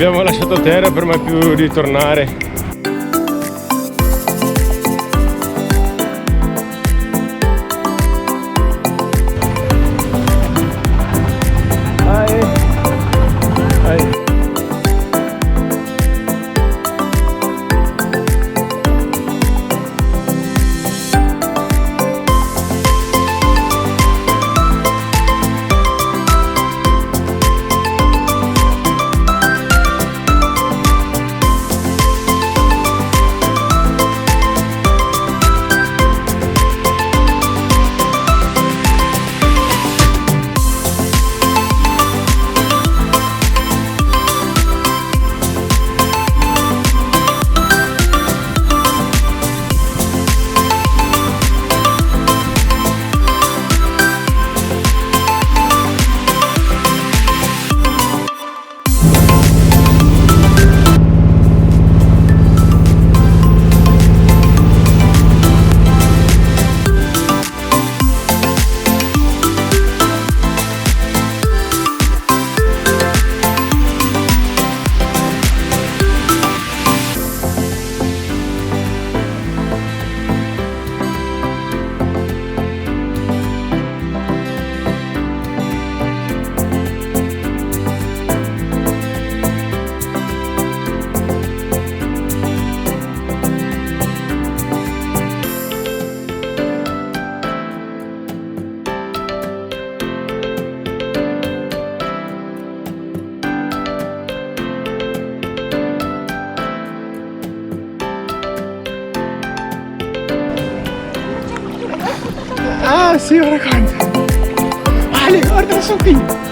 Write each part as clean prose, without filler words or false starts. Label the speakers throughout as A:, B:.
A: Abbiamo lasciato terra per mai più ritornare. Ah sì, ora conta. Ale, guarda, sono qui.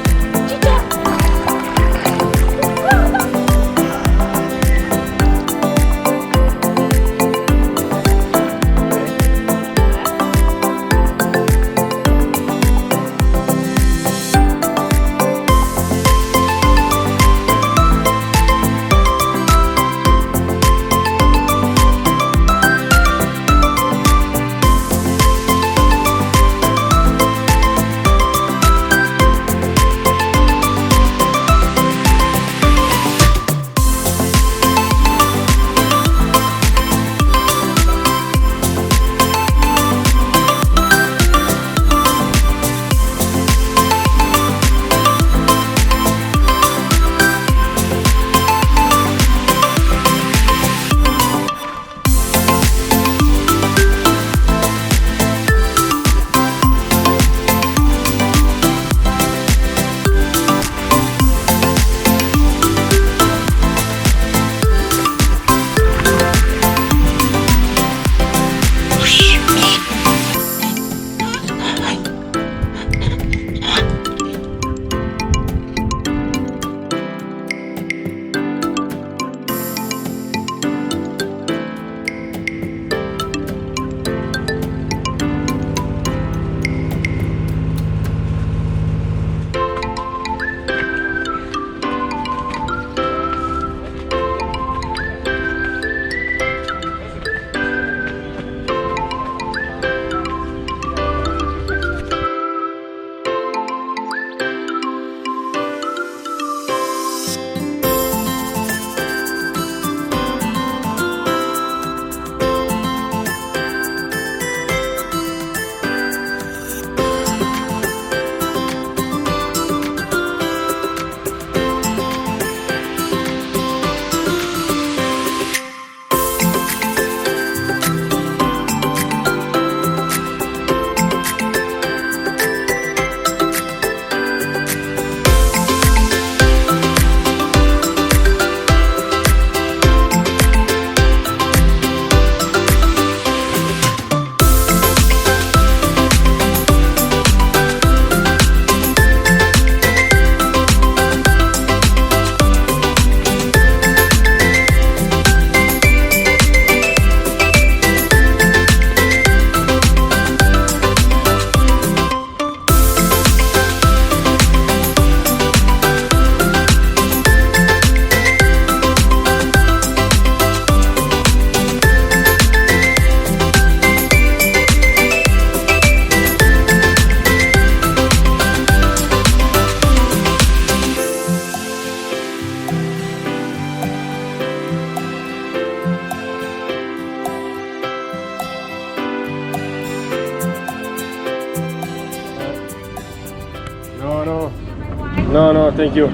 A: thank you.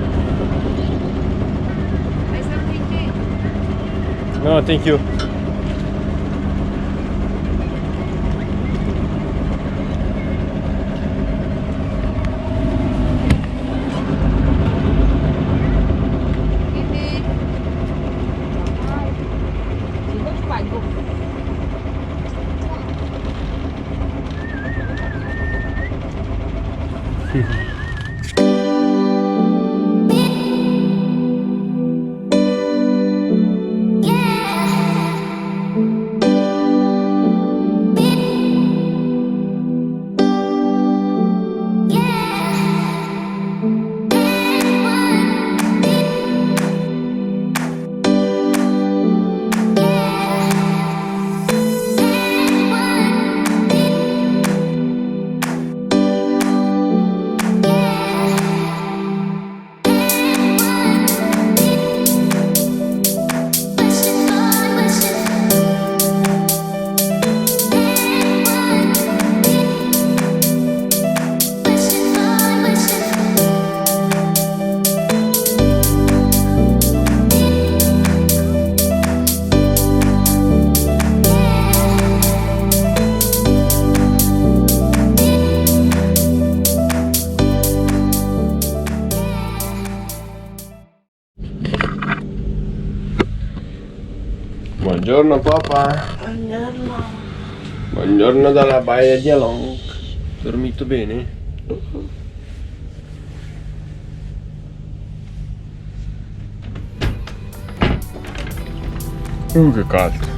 A: No, thank you. Buongiorno papà.
B: Buongiorno.
A: Buongiorno dalla baia di Halong. Dormito bene? Che caldo.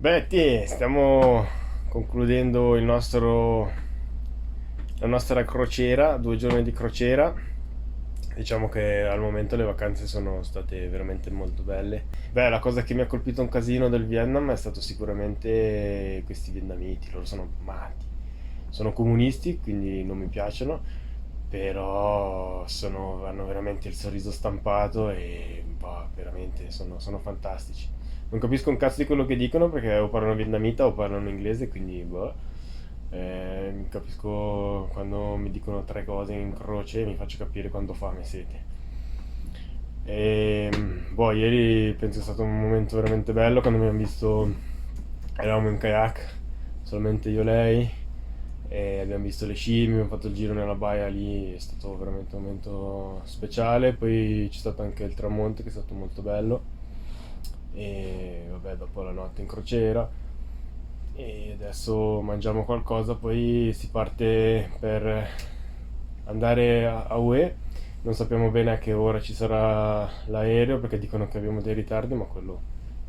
A: Betty, stiamo concludendo la nostra crociera, 2 giorni di crociera. Diciamo che al momento le vacanze sono state veramente molto belle. Beh, la cosa che mi ha colpito un casino del Vietnam è stato sicuramente questi vietnamiti, loro sono matti. Sono comunisti, quindi non mi piacciono, però hanno veramente il sorriso stampato e boh, veramente sono fantastici. Non capisco un cazzo di quello che dicono perché o parlano vietnamita o parlano inglese, quindi boh. Capisco quando mi dicono tre cose in croce e mi faccio capire quando ho fame e sete. E boh, ieri penso sia stato un momento veramente bello quando abbiamo visto, eravamo in kayak, solamente io e lei, e abbiamo visto le scimmie, abbiamo fatto il giro nella baia lì, è stato veramente un momento speciale. Poi c'è stato anche il tramonto che è stato molto bello, e vabbè, dopo la notte in crociera, e adesso mangiamo qualcosa, poi si parte per andare a UE. Non sappiamo bene a che ora ci sarà l'aereo perché dicono che abbiamo dei ritardi, ma quello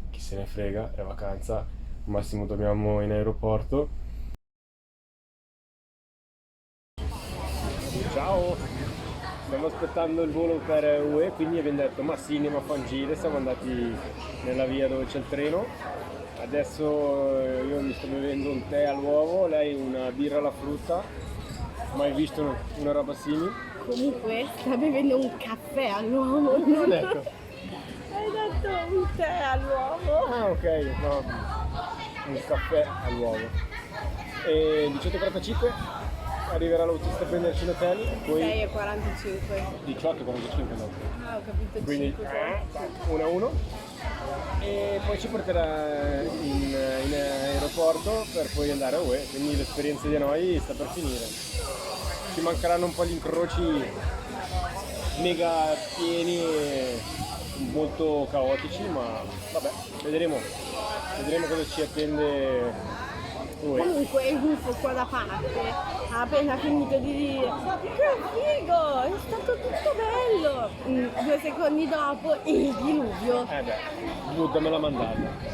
A: chi se ne frega, è vacanza, al massimo dormiamo in aeroporto. Ciao! Stiamo aspettando il volo per UE, quindi abbiamo detto ma sì, andiamo a fare un giro, siamo andati nella via dove c'è il treno. Adesso io mi sto bevendo un tè all'uovo, lei una birra alla frutta, mai visto una roba simile.
B: Comunque sta bevendo un caffè all'uovo.
A: Che ho detto?
B: Hai detto un tè all'uovo.
A: Ah, ok, no, un caffè all'uovo. E 18:45 arriverà l'autista a prenderci l'hotel, poi
B: 6:45.
A: 18:45 no.
B: Ah, ho capito,
A: Quindi
B: 5.
A: 1 a 1, e poi ci porterà in aeroporto per poi andare a UE, quindi l'esperienza di noi sta per finire. Ci mancheranno un po' gli incroci mega pieni e molto caotici, ma vabbè, vedremo cosa ci attende UE.
B: Comunque il gufo qua da parte ha appena finito di dire che figo, è stato tutto bello. 2 secondi dopo il diluvio.
A: Beh, Buddha me l'ha mandata.